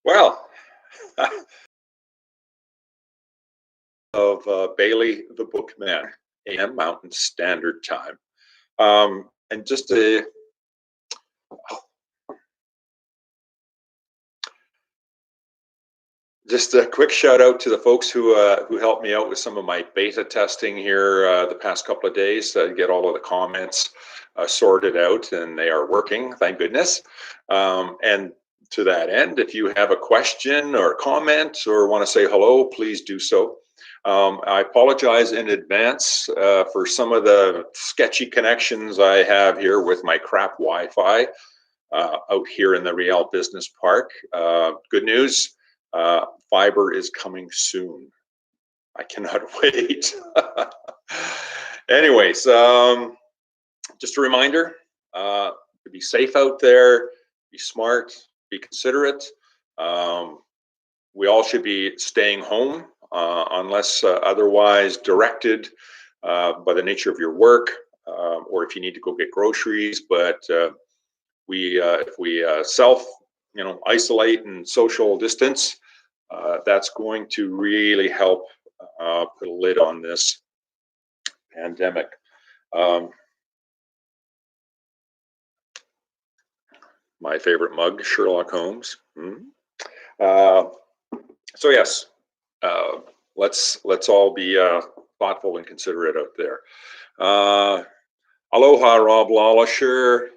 Well, of Bailey the Bookman, AM Mountain Standard Time. And just a quick shout out to the folks who helped me out with some of my beta testing here the past couple of days to get all of the comments sorted out, and they are working, thank goodness. And to that end, if you have a question or comment or want to say hello, please do so. I apologize in advance for some of the sketchy connections I have here with my crap Wi-Fi out here in the Real Business Park. Good news, fiber is coming soon. I cannot wait. Anyways, just a reminder, to be safe out there, be smart, be considerate. We all should be staying home unless otherwise directed by the nature of your work, or if you need to go get groceries. But if we self, isolate and social distance, that's going to really help put a lid on this pandemic. My favorite mug, Sherlock Holmes. So yes, let's all be thoughtful and considerate out there. Aloha, Rob Lawler. Sure.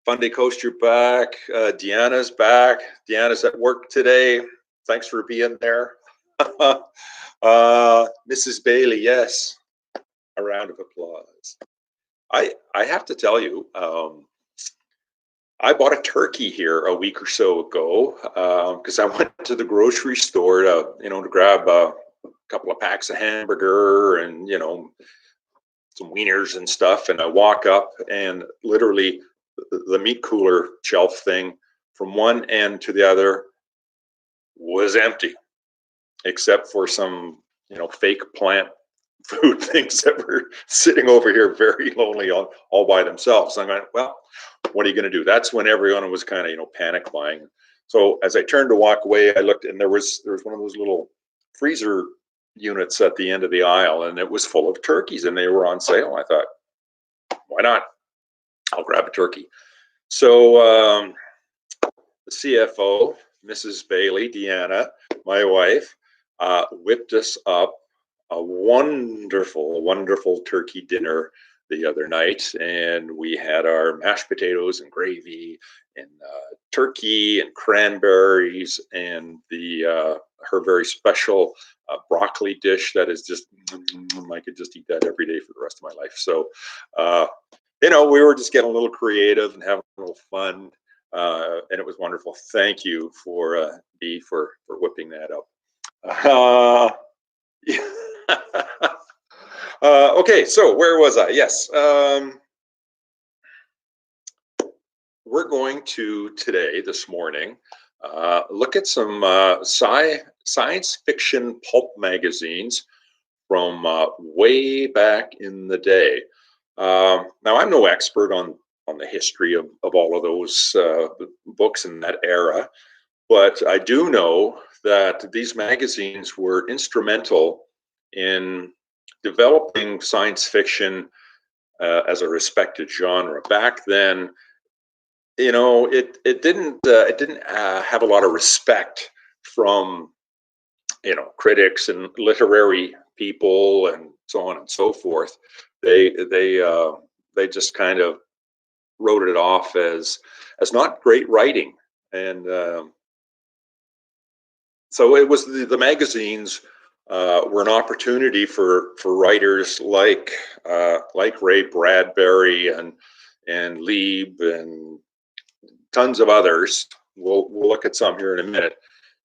Funday Coast, you're back. Deanna's back. Deanna's at work today. Thanks for being there. Mrs. Bailey, yes. A round of applause. I have to tell you, I bought a turkey here a week or so ago because I went to the grocery store to grab a couple of packs of hamburger and some wieners and stuff. And I walk up and literally the meat cooler shelf thing from one end to the other was empty, except for some fake plant food things that were sitting over here very lonely all by themselves. I'm going, well, what are you going to do? That's when everyone was kind of panic buying. So as I turned to walk away, I looked and there was one of those little freezer units at the end of the aisle, and it was full of turkeys and they were on sale. I thought, why not? I'll grab a turkey. So the CFO, Mrs. Bailey, Deanna, my wife, whipped us up a wonderful turkey dinner the other night, and we had our mashed potatoes and gravy and turkey and cranberries and her very special broccoli dish that is just, I could just eat that every day for the rest of my life. So we were just getting a little creative and having a little fun, and it was wonderful. Thank you for Dee for whipping that up. Okay, so where was I? Yes, we're going to this morning, look at some science fiction pulp magazines from way back in the day. Now, I'm no expert on the history of all of those books in that era, but I do know that these magazines were instrumental in developing science fiction as a respected genre. Back then, it didn't have a lot of respect from critics and literary people and so on and so forth. They just kind of wrote it off as not great writing, and so it was the magazines were an opportunity for writers like Ray Bradbury and Lieb and tons of others. We'll look at some here in a minute,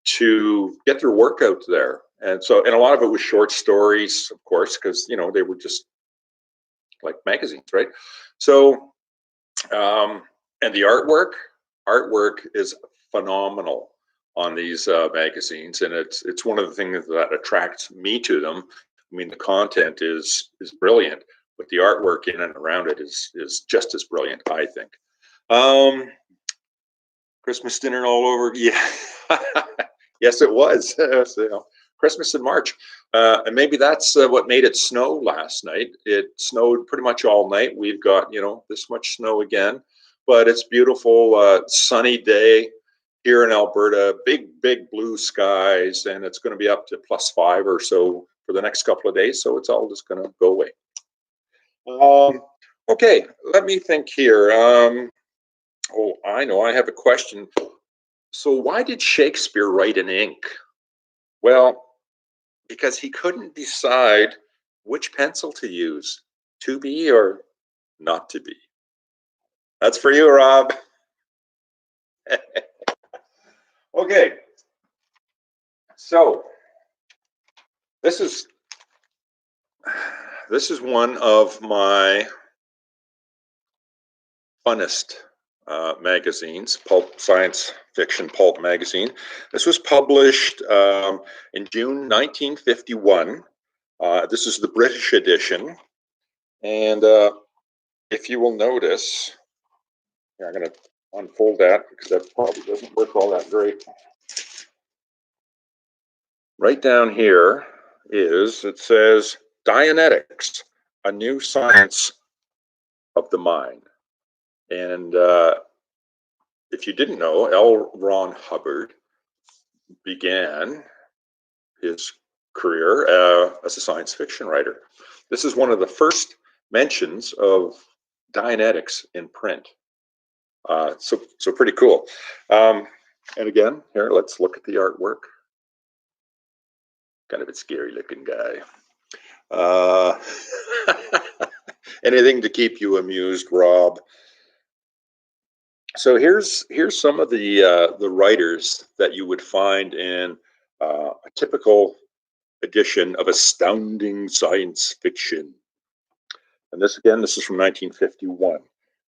to get their work out there. And a lot of it was short stories, of course, because they were just like magazines, right? So and the artwork is phenomenal on these magazines, and it's one of the things that attracts me to them. I mean, the content is brilliant, but the artwork in and around it is just as brilliant, I think. Christmas dinner all over, yeah. Yes, it was. So, Christmas in March. And maybe that's what made it snow last night. It snowed pretty much all night. We've got, this much snow again, but it's beautiful, sunny day here in Alberta, big blue skies, and it's going to be up to +5 or so for the next couple of days. So it's all just going to go away. Okay, let me think here. Oh, I know, I have a question. So why did Shakespeare write in ink? Well, because he couldn't decide which pencil to use, to be or not to be. That's for you, Rob. Okay, so this is one of my funnest magazines, Pulp, science fiction Pulp magazine. This was published in June 1951. This is the British edition, and if you will notice, I'm going to unfold that because that probably doesn't work all that great. Right down here it says Dianetics, a new science of the mind. And if you didn't know, L. Ron Hubbard began his career as a science fiction writer. This is one of the first mentions of Dianetics in print. So pretty cool. And again, here, let's look at the artwork. Kind of a scary looking guy. Anything to keep you amused, Rob. So here's some of the writers that you would find in a typical edition of astounding science fiction. And this is from 1951.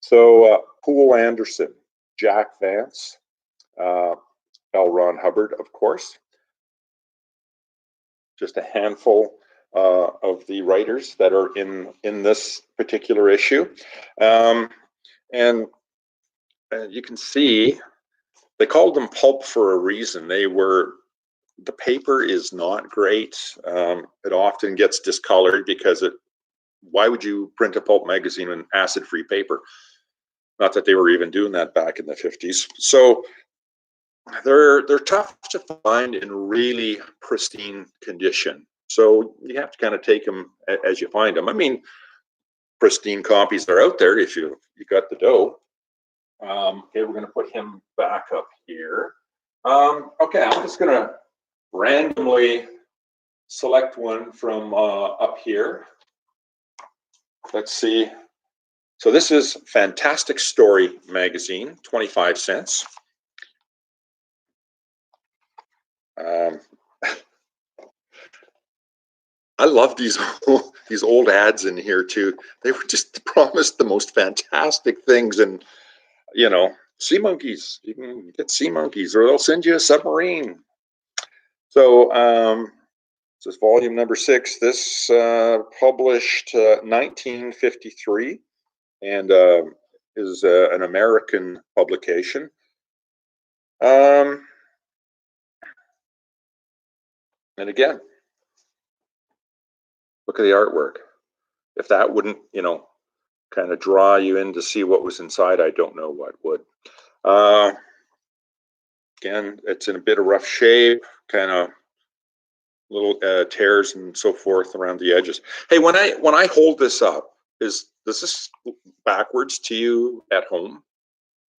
So Poole Anderson, Jack Vance, L. Ron Hubbard, of course. Just a handful of the writers that are in this particular issue. And you can see they called them pulp for a reason. The paper is not great. It often gets discolored because why would you print a pulp magazine in acid-free paper? Not that they were even doing that back in the 50s. So they're tough to find in really pristine condition. So you have to kind of take them as you find them. I mean, pristine copies are out there if you got the dough. Okay, we're going to put him back up here. Okay, I'm just going to randomly select one from up here. Let's see. So this is Fantastic Story magazine, 25 cents. I love these old ads in here too. They were just promised the most fantastic things, and sea monkeys. You can get sea monkeys, or they'll send you a submarine. So this is volume number 6. This published 1953, and is an American publication. And again, look at the artwork. If that wouldn't, kind of draw you in to see what was inside, I don't know what would. Again, it's in a bit of rough shape, kind of little tears and so forth around the edges. Hey, when I hold this up, does this backwards to you at home?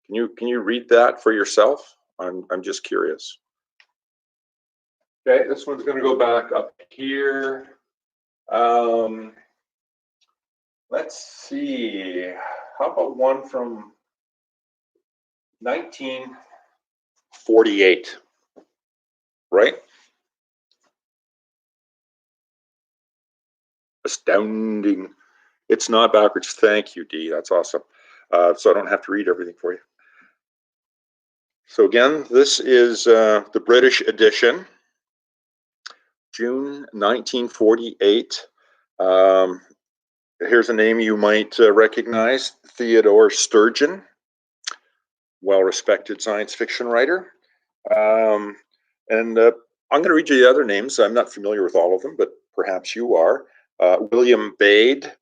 Can you read that for yourself? I'm just curious. Okay, this one's going to go back up here. Let's see. How about one from 1948? Right? Astounding. It's not backwards. Thank you, Dee. That's awesome. So I don't have to read everything for you. So again, this is the British edition, June 1948. Here's a name you might recognize, Theodore Sturgeon, well-respected science fiction writer. Um, and I'm going to read you the other names. I'm not familiar with all of them, but perhaps you are. William Bade,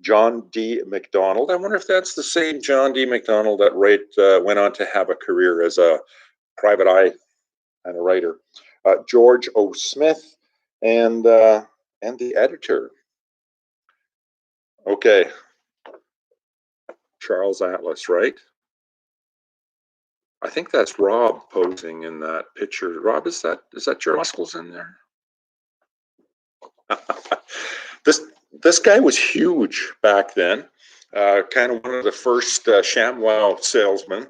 John D. MacDonald. I wonder if that's the same John D. MacDonald that went on to have a career as a private eye and a writer. George O. Smith, and the editor. Okay, Charles Atlas, right? I think that's Rob posing in that picture. Rob, is that your muscles in there? this guy was huge back then. Kind of one of the first ShamWow salesmen.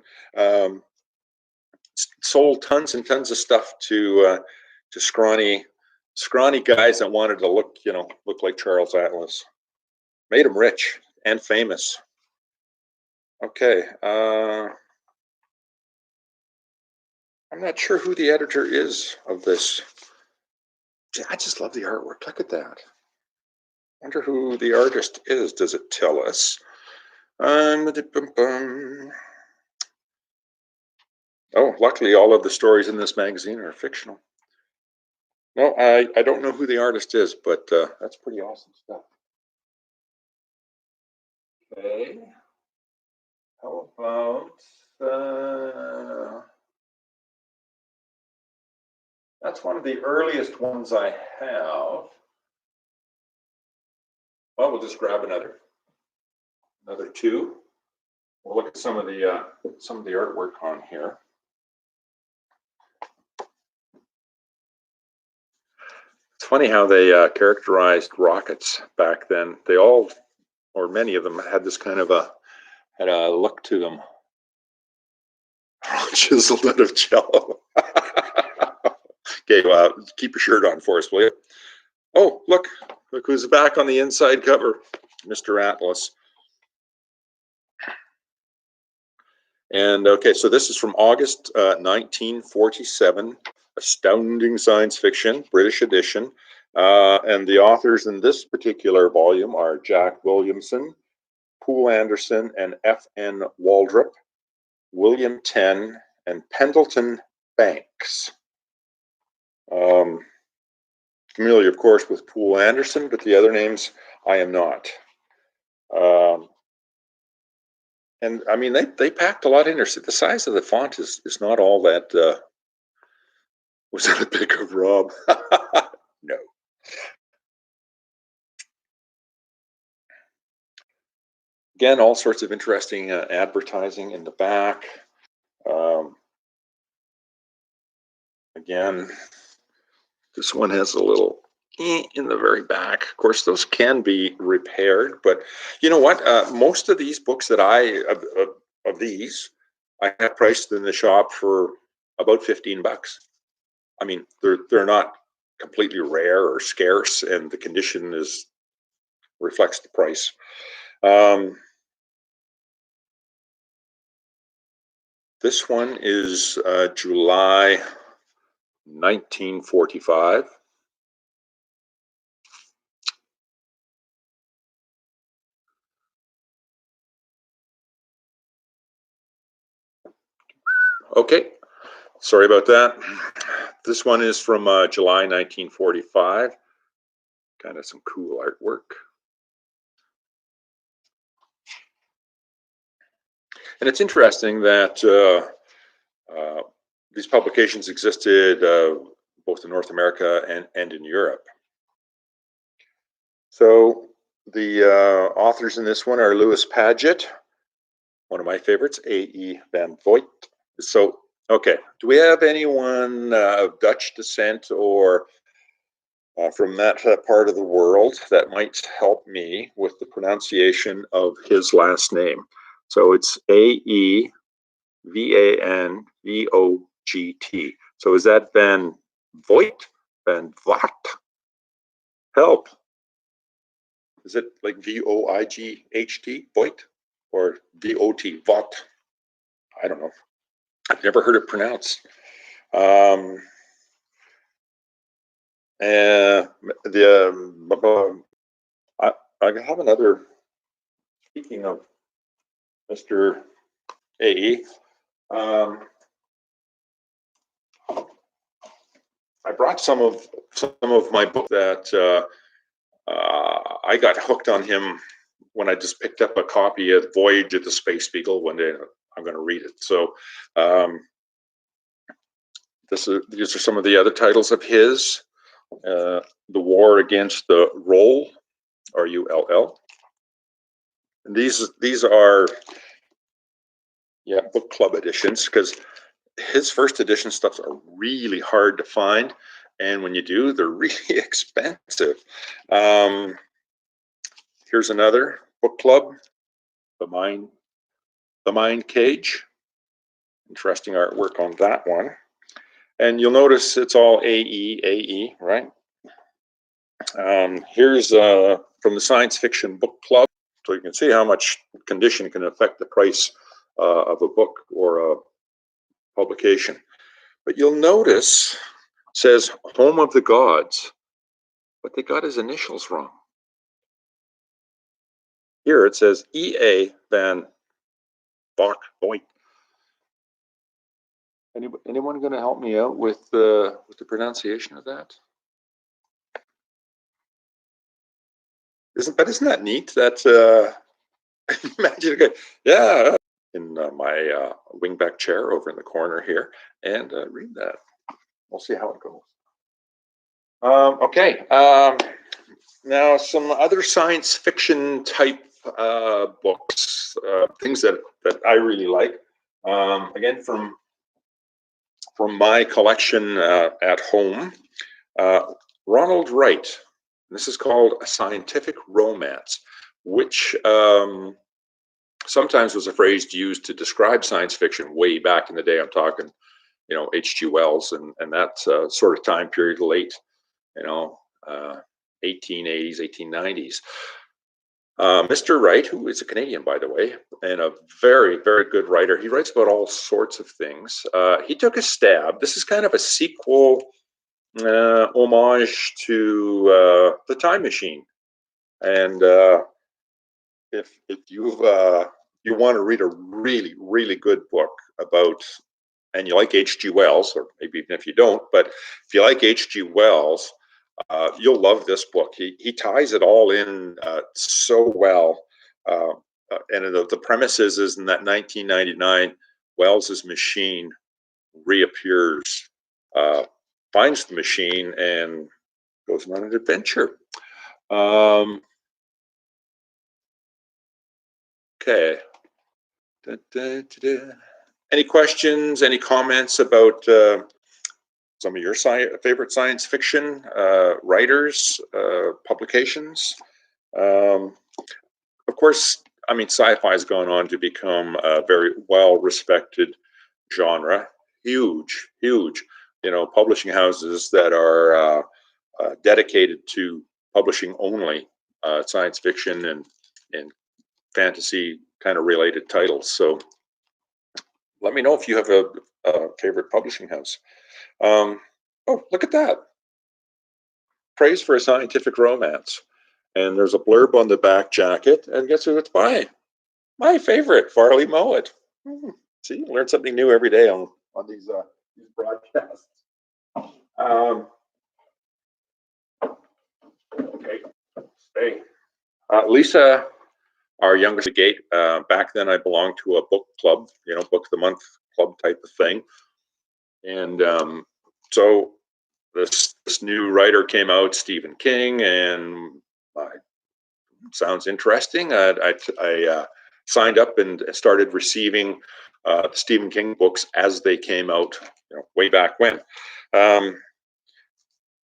Sold tons and tons of stuff to scrawny guys that wanted to look like Charles Atlas. Made him rich and famous. Okay. I'm not sure who the editor is of this. I just love the artwork. Look at that. Wonder who the artist is. Does it tell us? Oh, luckily all of the stories in this magazine are fictional. No, I don't know who the artist is, but that's pretty awesome stuff. Okay. How about that's one of the earliest ones I have. Well, we'll just grab another two. We'll look at some of the artwork on here. It's funny how they characterized rockets back then. They all, or many of them, had this kind of a look to them. Chiseled out of jello. Okay, well, keep your shirt on for us, will you? Oh, look who's back on the inside cover, Mr. Atlas. And okay, so this is from August 1947, Astounding Science Fiction, British edition. And the authors in this particular volume are Jack Williamson, Poole Anderson, and F.N. Waldrop, William Tenn, and Pendleton Banks. Familiar, of course, with Poole Anderson, but the other names I am not. And I mean, they packed a lot in there. So the size of the font is not all that. Was that a pic of Rob? No. Again, all sorts of interesting advertising in the back. Again, this one has a little in the very back. Of course, those can be repaired, but you know what? Most of these books that of these, I have priced in the shop for about $15. I mean, they're not completely rare or scarce, and the condition reflects the price. This one is July 1945. Okay, sorry about that. This one is from July 1945. Kind of some cool artwork. And it's interesting that these publications existed both in North America and in Europe. So the authors in this one are Louis Paget, one of my favorites, A.E. Van Voigt. So, okay, do we have anyone of Dutch descent or from that part of the world that might help me with the pronunciation of his last name? So it's A.E. Vanvogt. So is that Van Voigt? Van Vogt? Help. Is it like Voigt? Voigt? Or V-O-T? Vogt? I don't know. I've never heard it pronounced. And I have another, speaking of Mr. A.E., I brought some of my book that I got hooked on him when I just picked up a copy of Voyage of the Space Beagle one day. I'm going to read it. So these are some of the other titles of his. The War Against the Roll, R-U-L-L. And these are book club editions, because his first edition stuffs are really hard to find, and when you do, they're really expensive. Here's another book club, the Mind Cage. Interesting artwork on that one, and you'll notice it's all AE, right? Here's from the Science Fiction Book Club, so you can see how much condition can affect the price of a book or a publication. But you'll notice it says Home of the Gods, but they got his initials wrong. Here it says E.A. Van Boink. Anyone going to help me out with the pronunciation of that? Isn't that neat? That imagine, yeah, in my wingback chair over in the corner here, and read that. We'll see how it goes. Okay. Now some other science fiction type books, things that I really like. Again, from my collection at home, Ronald Wright. This is called a scientific romance, which sometimes was a phrase used to describe science fiction way back in the day. I'm talking, H.G. Wells and that sort of time period, late, 1880s, 1890s. Mr. Wright, who is a Canadian, by the way, and a very, very good writer, he writes about all sorts of things. He took a stab. This is kind of a sequel homage to The Time Machine. And if you want to read a really, really good book about, and you like H.G. Wells, or maybe even if you don't, but if you like H.G. Wells, you'll love this book. He ties it all in so well. And the premise is in that 1999, Wells's machine reappears, finds the machine, and goes on an adventure. Okay. Any questions, any comments about some of your favorite science fiction writers, publications? Of course, I mean, sci-fi has gone on to become a very well-respected genre. Huge. Publishing houses that are dedicated to publishing only science fiction and fantasy kind of related titles. So let me know if you have a favorite publishing house. Oh, look at that. Praise for a scientific romance. And there's a blurb on the back jacket. And guess who it's by? My favorite, Farley Mowat. See, learn something new every day on these broadcasts. Okay, stay. Lisa, our youngest gate, back then I belonged to a book club, book of the month club type of thing. And so this new writer came out, Stephen King, and sounds interesting. I signed up and started receiving the Stephen King books as they came out, way back when.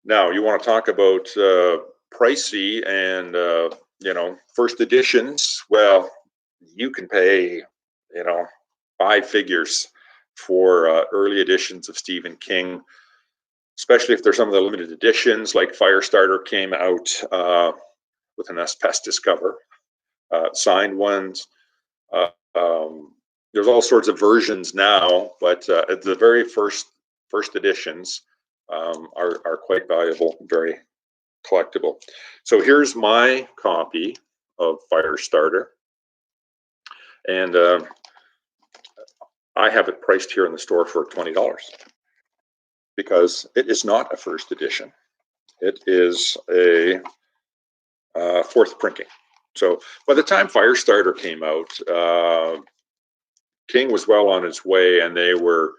Now you want to talk about pricey and first editions? Well, you can pay 5 figures for early editions of Stephen King, especially if there's some of the limited editions, like Firestarter came out with an asbestos cover, signed ones. There's all sorts of versions now, but the very first editions are quite valuable, very collectible. So here's my copy of Firestarter, and I have it priced here in the store for $20. because it is not a first edition. It is a fourth printing. So by the time Firestarter came out, King was well on its way, and they were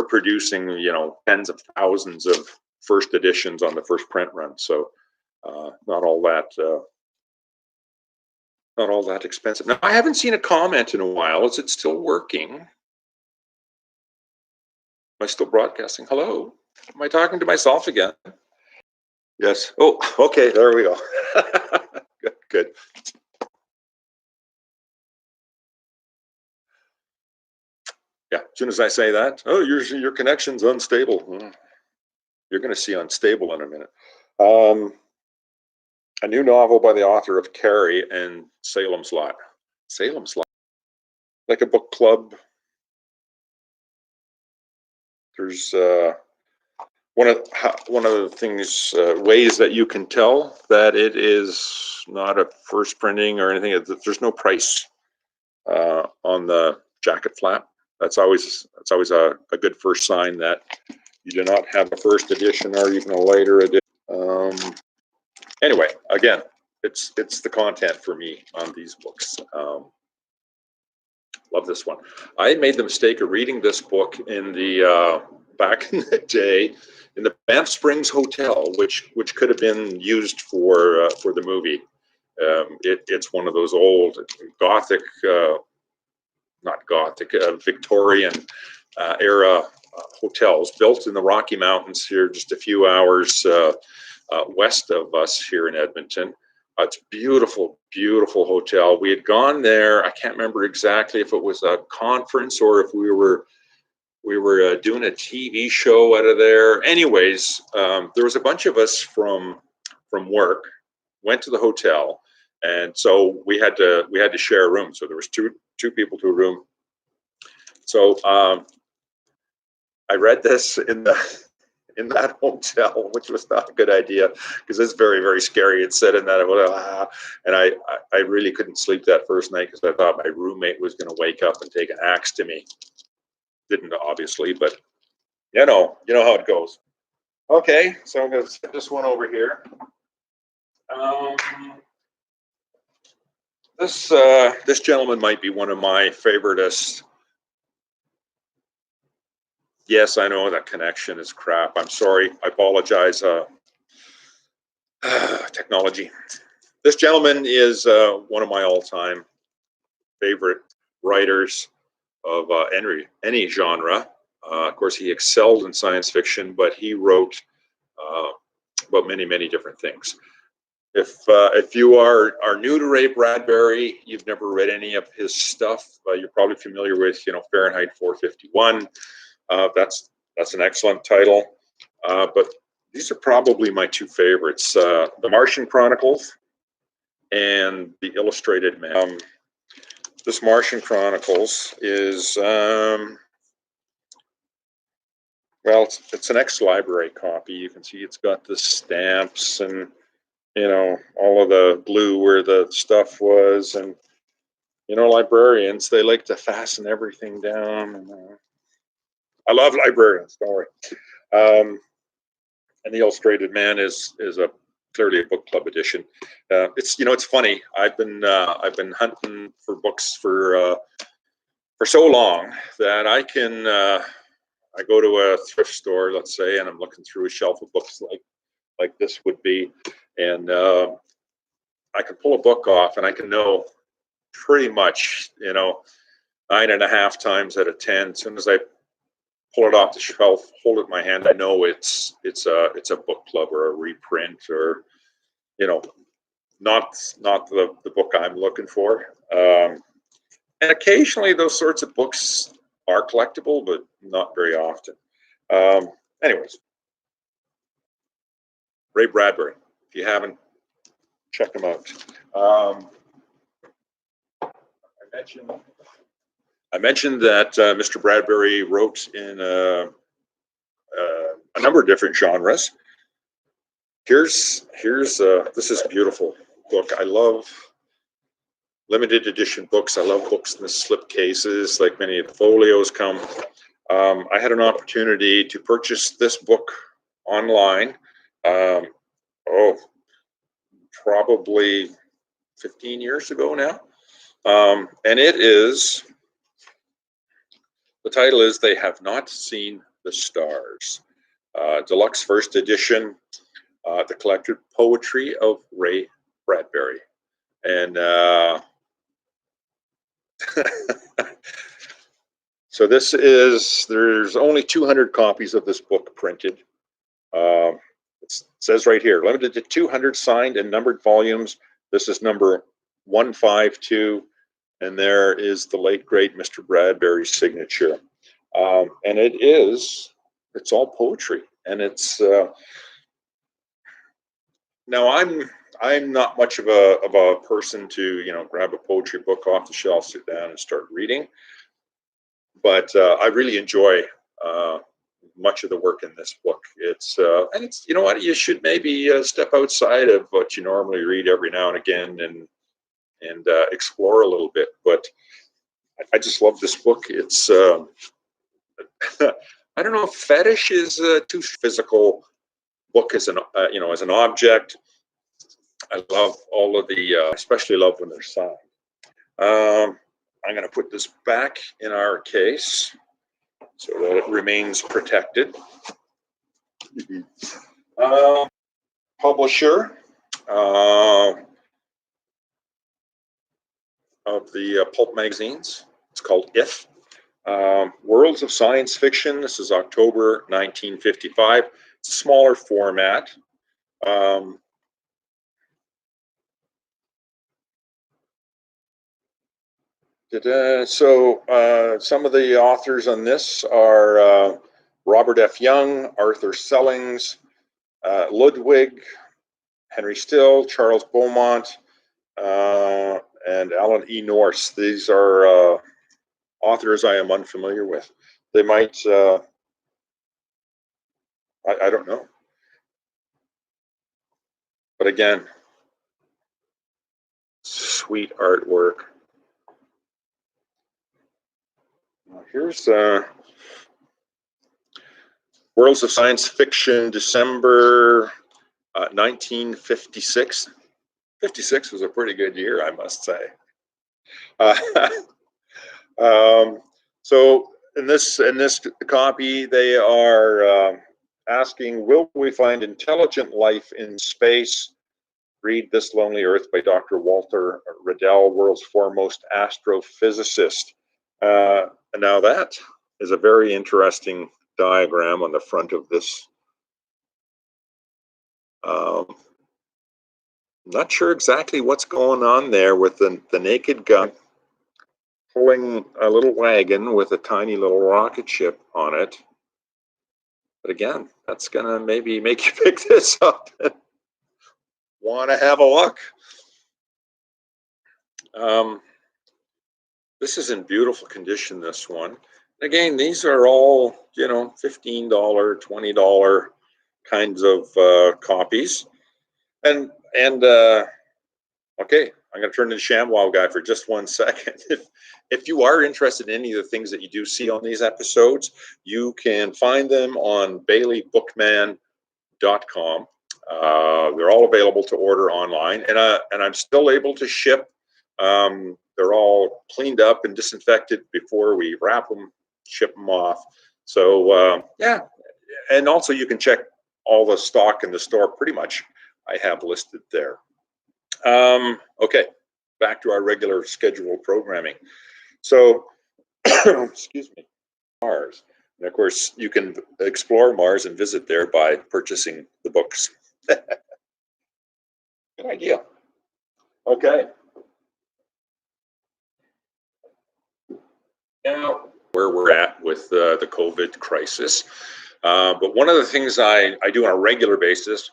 producing, you know, tens of thousands of first editions on the first print run. So not all that expensive. Now, I haven't seen a comment in a while. Is it still working? Am I still broadcasting? Hello? Am I talking to myself again? Yes. Oh, okay. There we go. Good. Good. Yeah. As soon as I say that, oh, your connection's unstable. You're going to see unstable in a minute. A new novel by the author of Carrie and Salem's Lot. Salem's Lot, like a book club. There's one of the things, ways that you can tell that it is not a first printing or anything. There's no price on the jacket flap. That's always a good first sign that you do not have a first edition or even a later edition. Anyway, again, it's the content for me on these books. Love this one. I made the mistake of reading this book in the back in the day in the Banff Springs Hotel, which could have been used for the movie. It's one of those old Gothic, not Gothic, Victorian era hotels built in the Rocky Mountains here, just a few hours west of us here in Edmonton. It's a beautiful, beautiful hotel. We had gone there. I can't remember exactly if it was a conference or if we were doing a TV show out of there. Anyways, there was a bunch of us from work, went to the hotel, and so we had to share a room. So there was two people to a room. So I read this in that hotel, which was not a good idea because it's very, very scary. It's set in that hotel, and I really couldn't sleep that first night because I thought my roommate was going to wake up and take an axe to me. Didn't, obviously, but you know how it goes. Okay, so I'm going to set this one over here. This gentleman might be one of my favoriteest. Yes, I know that connection is crap. I'm sorry. I apologize. Technology. This gentleman is one of my all-time favorite writers of any genre. Of course, he excelled in science fiction, but he wrote about many, many different things. If you are new to Ray Bradbury, you've never read any of his stuff, you're probably familiar with, Fahrenheit 451. That's an excellent title. But these are probably my two favorites: The Martian Chronicles and The Illustrated Man. This Martian Chronicles is well, it's an ex-library copy. You can see it's got the stamps and all of the glue where the stuff was, and librarians, they like to fasten everything down. And, I love librarians, don't worry. And The Illustrated Man is clearly a book club edition. It's funny. I've been hunting for books for so long that I go to a thrift store, let's say, and I'm looking through a shelf of books like this would be, and I can pull a book off and I can know pretty much 9.5 times out of 10, as soon as I pull it off the shelf, hold it in my hand, I know it's a book club or a reprint, or not the book I'm looking for. And occasionally those sorts of books are collectible, but not very often. Anyways, Ray Bradbury, if you haven't, check him out. I mentioned that Mr. Bradbury wrote in a number of different genres. This is a beautiful book. I love limited edition books. I love books in the slip cases, like many of the folios come. I had an opportunity to purchase this book online. Um, oh, probably 15 years ago now. And it is, the title is They Have Not Seen the Stars. Deluxe first edition, the collected poetry of Ray Bradbury. And so this is, there's only 200 copies of this book printed. It says right here, limited to 200 signed and numbered volumes. This is number 152, and there is the late great Mr. Bradbury's signature. And it's all poetry, and it's now I'm not much of a person to grab a poetry book off the shelf, sit down, and start reading, but I really enjoy much of the work in this book. It's and it's, you know what, you should maybe step outside of what you normally read every now and again and explore a little bit. But I just love this book. It's I don't know if fetish is too physical book as an as an object. I love all of the especially love when they're signed. I'm going to put this back in our case so that it remains protected. Publisher of the Pulp magazines. It's called If. Worlds of Science Fiction. This is October 1955. It's a smaller format. So some of the authors on this are Robert F. Young, Arthur Sellings, Ludwig, Henry Still, Charles Beaumont, and Alan E. Norse. These are authors I am unfamiliar with. They might, I don't know. But again, sweet artwork. Here's Worlds of Science Fiction, December 1956. 56 was a pretty good year, I must say. So in this copy, they are asking, will we find intelligent life in space? Read This Lonely Earth by Dr. Walter Riddell, world's foremost astrophysicist. And now that is a very interesting diagram on the front of this. Not sure exactly what's going on there with the naked guy pulling a little wagon with a tiny little rocket ship on it. But again, that's gonna maybe make you pick this up and want to have a look. This is in beautiful condition, this one. Again, these are all, $15, $20 kinds of copies. And okay, I'm going to turn to the ShamWow guy for just 1 second. If you are interested in any of the things that you do see on these episodes, you can find them on BaileyBookman.com. They're all available to order online, and I'm still able to ship. They're all cleaned up and disinfected before we wrap them, ship them off. So yeah, and also you can check all the stock in the store. Pretty much, I have listed there. Okay, back to our regular scheduled programming. So, excuse me, Mars. And of course, you can explore Mars and visit there by purchasing the books. Good idea. Okay. Now, where we're at with the COVID crisis. But one of the things I do on a regular basis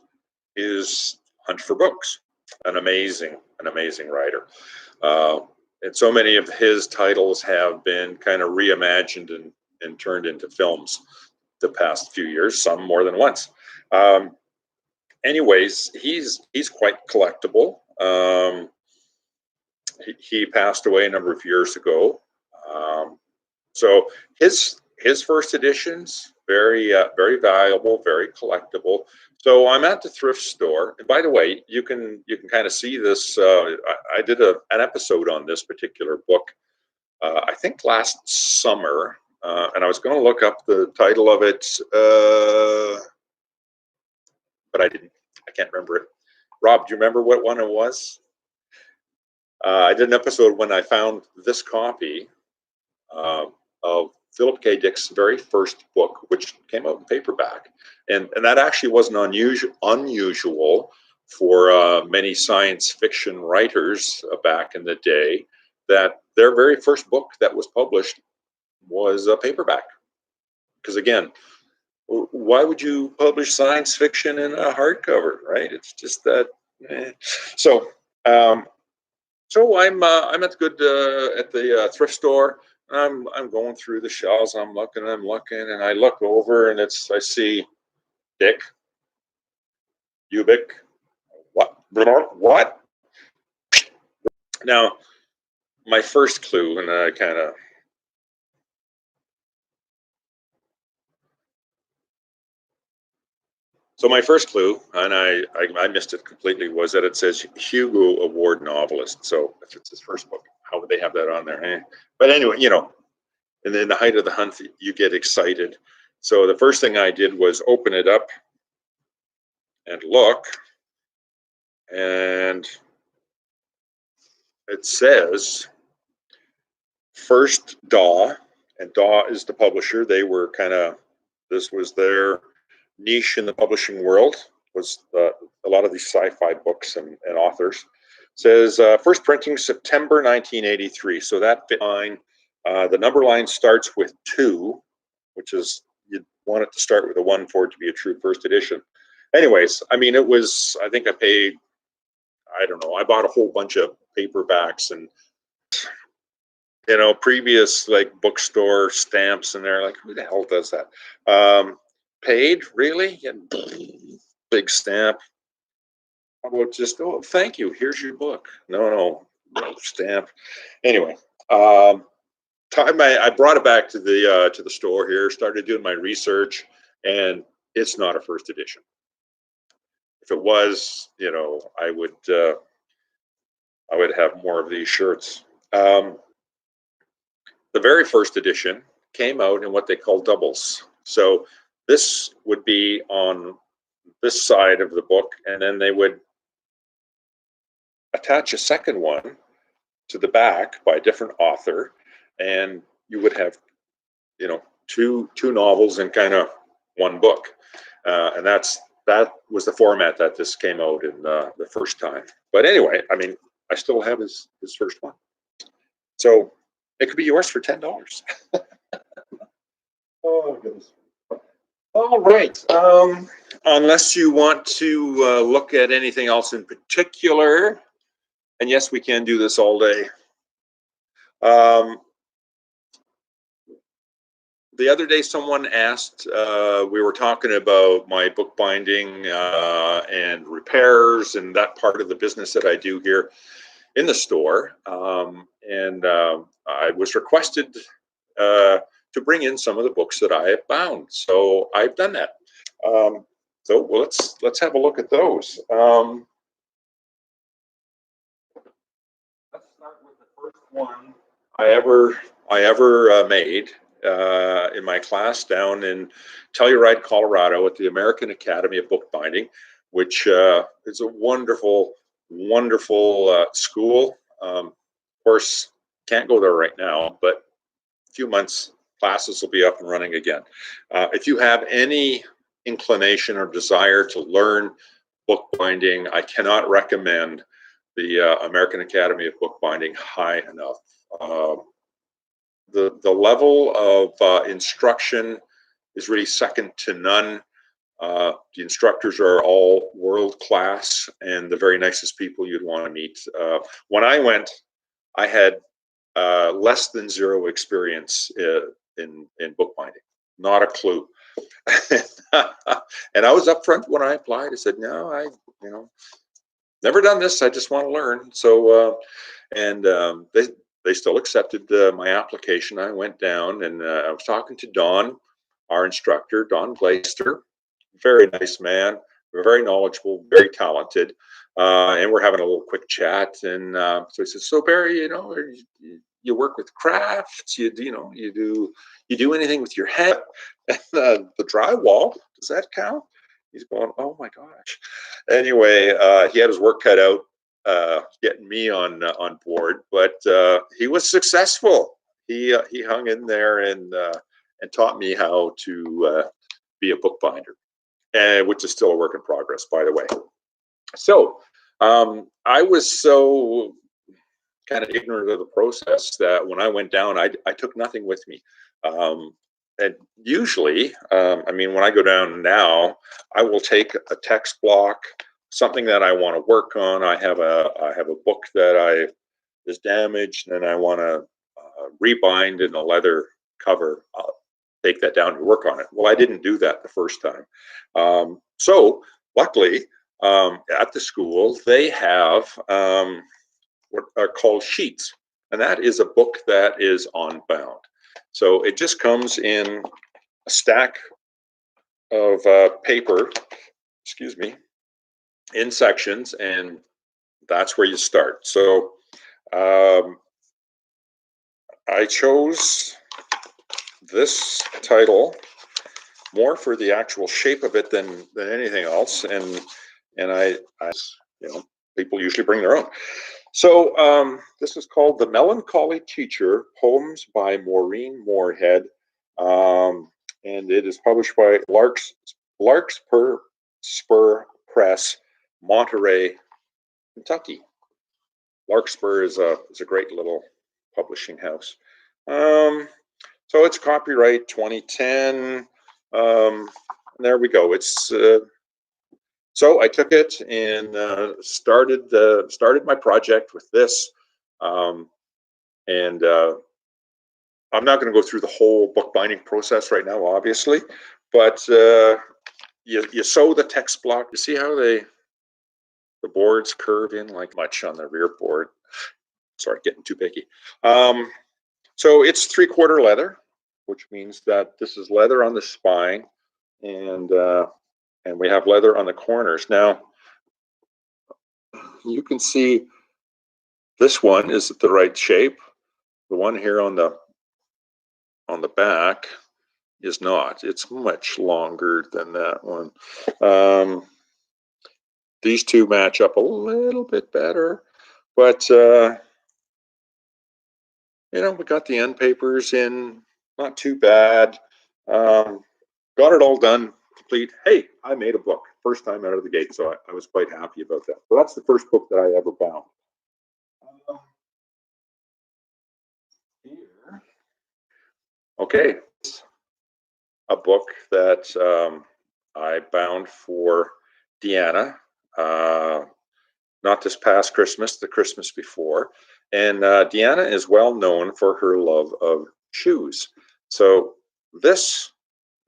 is hunt for books. An amazing writer. And so many of his titles have been kind of reimagined and turned into films the past few years, some more than once. Anyways, he's quite collectible. He passed away a number of years ago. So his his first editions, very valuable, very collectible. So I'm at the thrift store. And by the way, you can kind of see this. I did an episode on this particular book, I think last summer, and I was going to look up the title of it, but I didn't. I can't remember it. Rob, do you remember what one it was? I did an episode when I found this copy of Philip K. Dick's very first book, which came out in paperback, and that actually wasn't unusual for many science fiction writers back in the day. That their very first book that was published was a paperback, because again, why would you publish science fiction in a hardcover, right? It's just that. So, so I'm at the thrift store. I'm going through the shelves. I'm looking, and I look over, and I see Dick, Ubik. What? Now, my first clue, and I kind of. So my first clue, and I missed it completely, was that it says Hugo Award novelist. So if it's his first book, how would they have that on there? Eh? But anyway, and in the height of the hunt, you get excited. So the first thing I did was open it up and look, and it says First Daw, and Daw is the publisher. They were this was their niche in the publishing world, was a lot of these sci-fi books and authors. It says first printing September 1983. So that line, the number line starts with 2, which is, you'd want it to start with a 1 for it to be a true first edition. Anyways, I mean, it was, I think I paid, I don't know, I bought a whole bunch of paperbacks and previous like bookstore stamps, and they're like, who the hell does that? Paid, really? And big stamp. How about just, oh, thank you, here's your book? No stamp. Anyway, I brought it back to the store here, started doing my research, and it's not a first edition. If it was, I would have more of these shirts. The very first edition came out in what they call doubles. So this would be on this side of the book, and then they would attach a second one to the back by a different author, and you would have, two novels in kind of one book, and that was the format that this came out in the first time. But anyway, I mean, I still have his first one, so it could be yours for $10. Oh goodness. All right. Unless you want to look at anything else in particular, and yes, we can do this all day. The other day, someone asked, we were talking about my bookbinding and repairs and that part of the business that I do here in the store. And I was requested to bring in some of the books that I have bound. So I've done that. So well, let's have a look at those. Let's start with the first one I ever made in my class down in Telluride, Colorado, at the American Academy of Bookbinding, which is a wonderful school. Of course, can't go there right now, but a few months, classes will be up and running again. If you have any inclination or desire to learn bookbinding, I cannot recommend the American Academy of Bookbinding high enough. The level of instruction is really second to none. The instructors are all world class and the very nicest people you'd want to meet. When I went, I had less than zero experience in bookbinding, not a clue. And I was upfront when I applied. I said, no, I never done this. I just want to learn. So, and they still accepted my application. I went down and I was talking to Don, our instructor, Don Glaister, very nice man, very knowledgeable, very talented. And we're having a little quick chat. And so he says, "So Barry, you work with crafts, you do anything with your head?" And the drywall, does that count? He's going, "Oh my gosh." Anyway, he had his work cut out getting me on board, but he was successful. He hung in there and taught me how to be a bookbinder, and which is still a work in progress, by the way. So I was so kind of ignorant of the process that when I went down, I took nothing with me. And usually, I mean, when I go down now, I will take a text block, something that I want to work on. I have a book that is damaged, and I want to rebind in a leather cover. I'll take that down to work on it. Well, I didn't do that the first time. So luckily, at the school, they have what are called sheets, and that is a book that is on bound. So it just comes in a stack of paper, excuse me, in sections, and that's where you start. So I chose this title more for the actual shape of it than anything else, and I people usually bring their own. So this is called The Melancholy Teacher, Poems by Maureen Moorhead, and it is published by Larkspur Press, Monterey, Kentucky. Larkspur is a great little publishing house. So it's copyright 2010. There we go. It's so I took it and started my project with this, and I'm not going to go through the whole bookbinding process right now, obviously, but you sew the text block. You see how the boards curve in like much on the rear board. Sorry, getting too picky. So it's 3/4 leather, which means that this is leather on the spine, and we have leather on the corners. Now, you can see this one is the right shape. The one here on the back is not. It's much longer than that one. These two match up a little bit better, but we got the end papers in, not too bad. Got it all done, complete. Hey, I made a book first time out of the gate, so I was quite happy about that. So that's the first book that I ever bound. Here, okay, a book that I bound for Deanna, not this past Christmas, the Christmas before. And Deanna is well known for her love of shoes. So this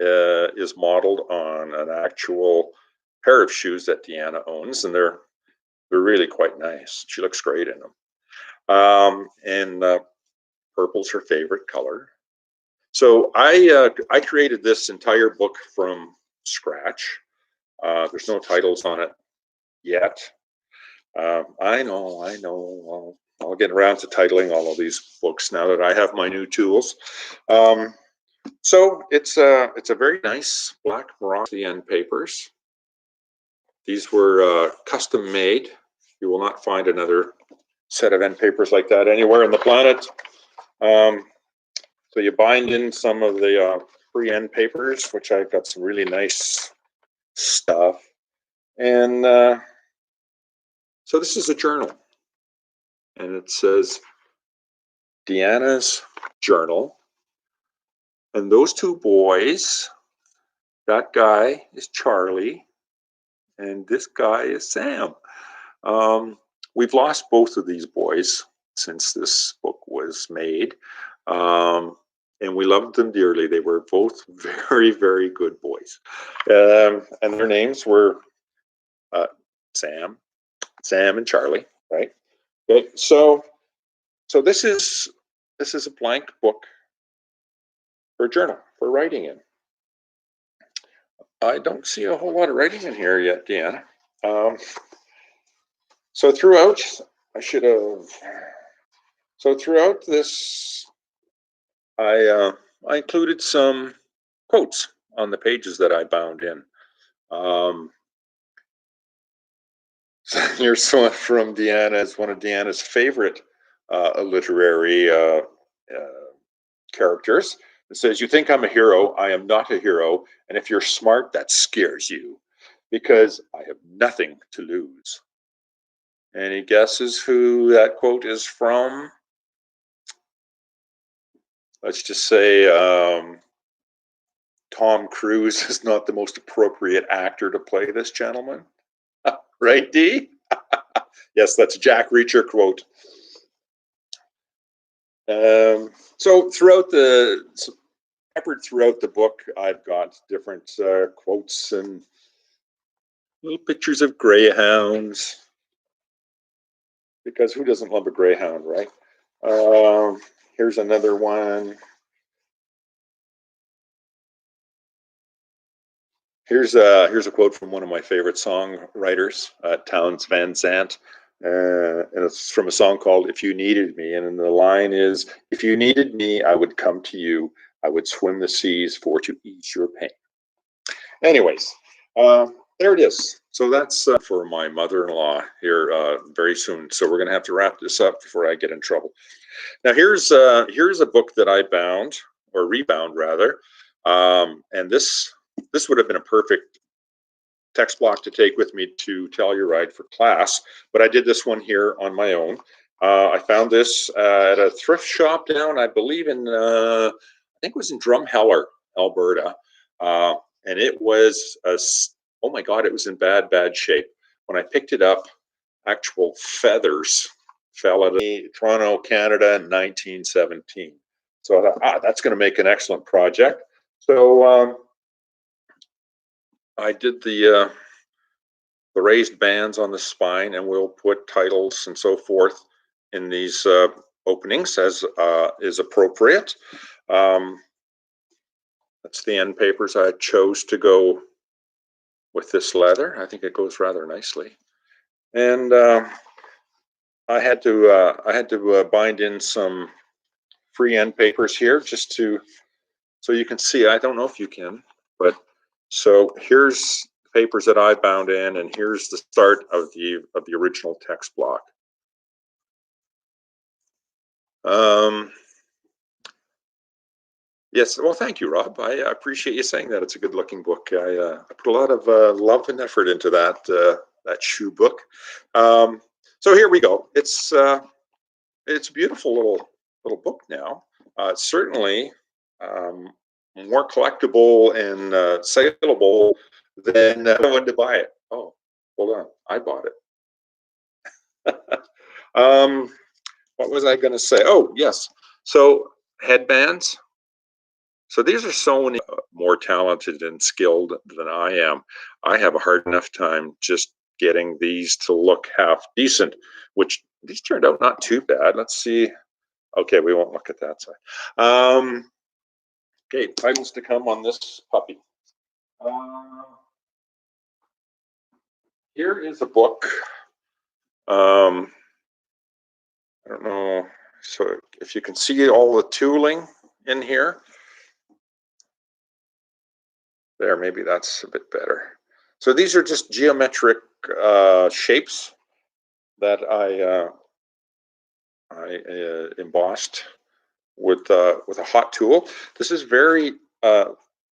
is modeled on an actual pair of shoes that Deanna owns, and they're really quite nice. She looks great in them. And purple's her favorite color. So I created this entire book from scratch. There's no titles on it yet. I know. I'll get around to titling all of these books now that I have my new tools. So it's a very nice black Morocco end papers. These were custom made. You will not find another set of end papers like that anywhere on the planet. So you bind in some of the free end papers, which I've got some really nice stuff. And so this is a journal. And it says Deanna's journal. And those two boys, that guy is Charlie, and this guy is Sam. We've lost both of these boys since this book was made, and we loved them dearly. They were both very, very good boys, and their names were Sam and Charlie, right? Okay, so So this is a blank book for a journal for writing in. I don't see a whole lot of writing in here yet, Deanna. So throughout, I should have. So throughout this, I included some quotes on the pages that I bound in. So here's one from Deanna. It's one of Deanna's favorite literary characters. It says, "You think I'm a hero. I am not a hero. And if you're smart, that scares you because I have nothing to lose." Any guesses who that quote is from? Let's just say Tom Cruise is not the most appropriate actor to play this gentleman. Right, Dee? Yes, that's a Jack Reacher quote. So peppered throughout the book, I've got different quotes and little pictures of greyhounds, because who doesn't love a greyhound, right? Here's another one. Here's a quote from one of my favorite songwriters, Townes Van Zandt, and it's from a song called "If You Needed Me," and the line is, "If you needed me, I would come to you. I would swim the seas for to ease your pain." Anyways, there it is. So that's for my mother-in-law here very soon. So we're going to have to wrap this up before I get in trouble. Now here's a book that I bound, or rebound rather, and this would have been a perfect text block to take with me to Telluride for class, but I did this one here on my own. I found this at a thrift shop down, I believe in, I think it was in Drumheller, Alberta, and it was oh my God, it was in bad shape. When I picked it up, actual feathers fell out of Toronto, Canada in 1917. So I thought, that's going to make an excellent project. So I did the raised bands on the spine, and we'll put titles and so forth in these openings as is appropriate. That's the end papers. I chose to go with this leather. I think it goes rather nicely. And I had to bind in some free end papers here just so you can see. I don't know if you can, but so here's papers that I bound in, and here's the start of the original text block. Yes, well, thank you, Rob. I appreciate you saying that. It's a good-looking book. I put a lot of love and effort into that shoe book. So here we go. It's a beautiful little book now. Certainly more collectible and saleable than when to buy it. Oh, hold on, I bought it. What was I going to say? Oh, yes. So headbands. So these are so many more talented and skilled than I am. I have a hard enough time just getting these to look half decent, which these turned out not too bad. Let's see. Okay, we won't look at that side. Okay, titles to come on this puppy. Here is a book. I don't know. So if you can see all the tooling in here. There, maybe that's a bit better. So these are just geometric shapes that I embossed with a hot tool. This is very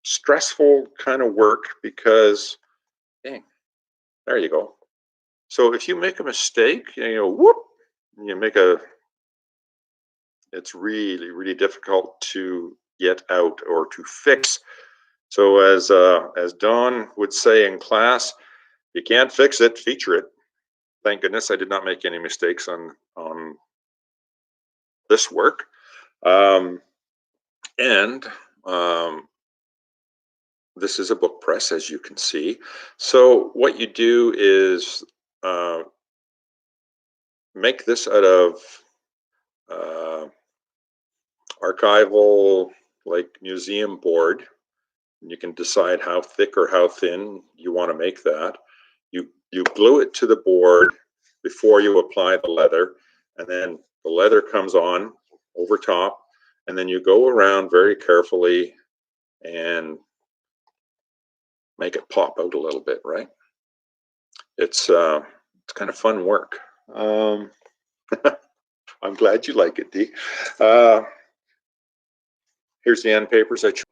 stressful kind of work because, dang, there you go. So if you make a mistake, whoop, it's really difficult to get out or to fix. So as Don would say in class, you can't fix it, feature it. Thank goodness I did not make any mistakes on this work. This is a book press, as you can see. So what you do is make this out of archival, like museum board. And you can decide how thick or how thin you want to make that. You glue it to the board before you apply the leather, and then the leather comes on over top, and then you go around very carefully and make it pop out a little bit, right? It's kind of fun work. I'm glad you like it, Dee. Here's the end papers I chose.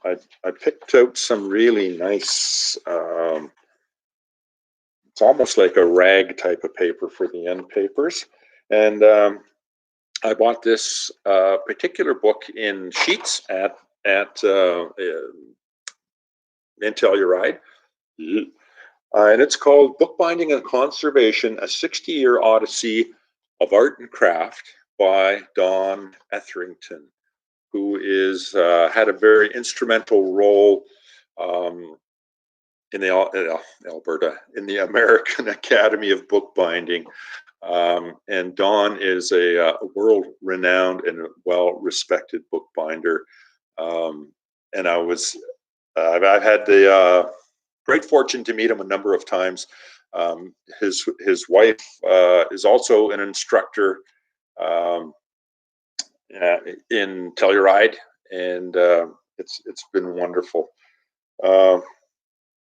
I picked out some really nice, it's almost like a rag type of paper for the end papers. And I bought this particular book in sheets in Telluride. And it's called Bookbinding and Conservation, a 60-Year Odyssey of Art and Craft by Don Etherington, who is had a very instrumental role in Alberta, in the American Academy of Bookbinding. And Don is a world-renowned and well-respected bookbinder. And I've had the great fortune to meet him a number of times. His wife is also an instructor in Telluride, and it's been wonderful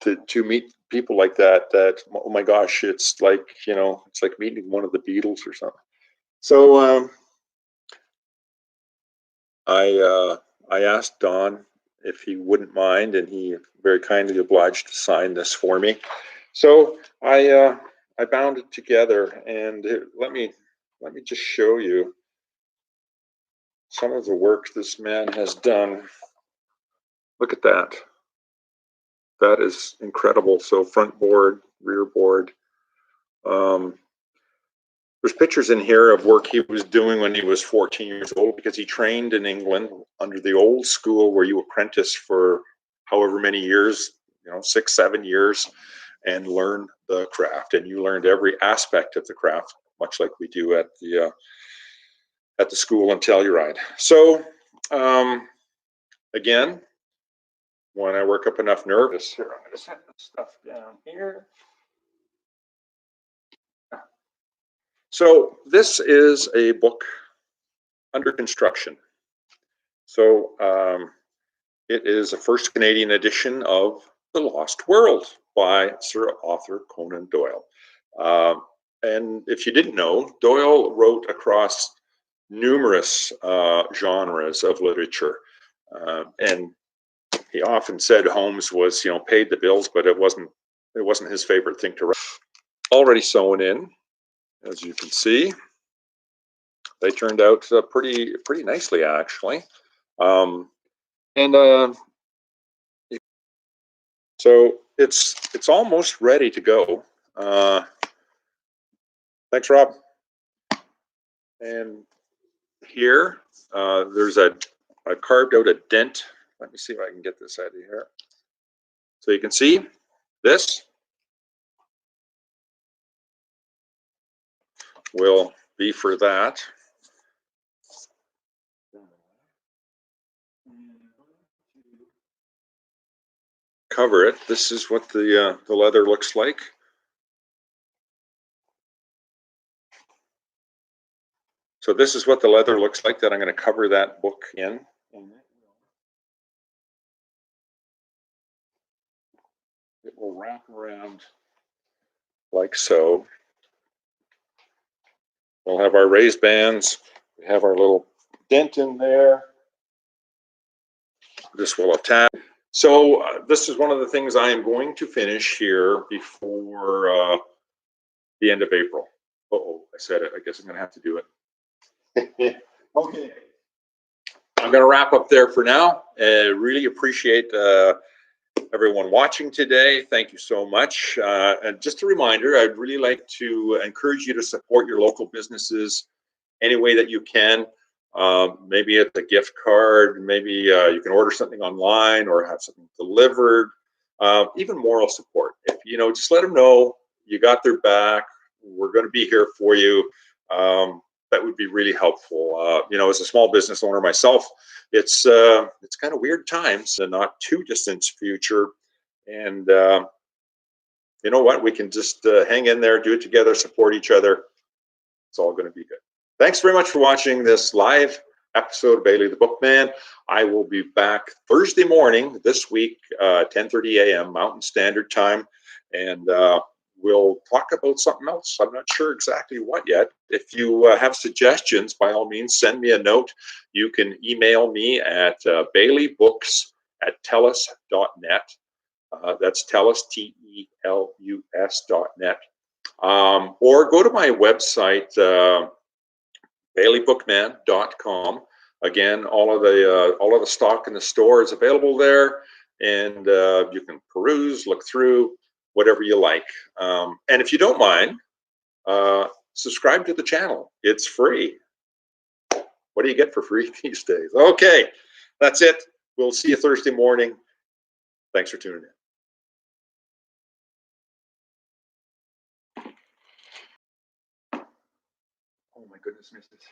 to meet people like that. That, oh my gosh, it's like, you know, it's like meeting one of the Beatles or something. So I asked Don if he wouldn't mind, and he very kindly obliged to sign this for me. So I bound it together, and let me just show you some of the work this man has done. Look at that. That is incredible. So front board, rear board. There's pictures in here of work he was doing when he was 14 years old, because he trained in England under the old school where you apprentice for however many years, you know, 6-7 years, and learn the craft. And you learned every aspect of the craft, much like we do at the school in Telluride. So again, when I work up enough nervous, here, I'm going to set this stuff down here. So this is a book under construction. So it is a first Canadian edition of The Lost World by Sir Arthur Conan Doyle. And if you didn't know, Doyle wrote across numerous genres of literature. And he often said Holmes was, you know, paid the bills, but it wasn't his favorite thing to write. Already sewn in, as you can see. They turned out pretty nicely, actually. So it's almost ready to go. Thanks, Rob. And here, I carved out a dent. Let me see if I can get this out of here. So you can see this will be for that. Cover it. This is what the leather looks like. So this is what the leather looks like that I'm going to cover that book in. It will wrap around like so. We'll have our raised bands. We have our little dent in there. This will attach. So this is one of the things I am going to finish here before the end of April. Uh-oh, I said it. I guess I'm going to have to do it. Okay. I'm going to wrap up there for now. Really appreciate everyone watching today. Thank you so much. And just a reminder, I'd really like to encourage you to support your local businesses any way that you can. Maybe it's a gift card, maybe you can order something online or have something delivered. Even moral support. If you know, just let them know you got their back. We're going to be here for you. that would be really helpful. You know, as a small business owner myself, it's kind of weird times, and not too distant future. And you know what? We can just hang in there, do it together, support each other. It's all going to be good. Thanks very much for watching this live episode of Bailey the Bookman. I will be back Thursday morning this week, 10:30 a.m. Mountain Standard Time, and we'll talk about something else. I'm not sure exactly what yet. If you have suggestions, by all means, send me a note. You can email me at baileybooks@telus.net. That's TELUS, TELUS.net. Or go to my website, baileybookman.com. Again, all of the stock in the store is available there, and you can peruse, look through, whatever you like. And if you don't mind, subscribe to the channel. It's free. What do you get for free these days? Okay, that's it. We'll see you Thursday morning. Thanks for tuning in. Oh my goodness, missed this.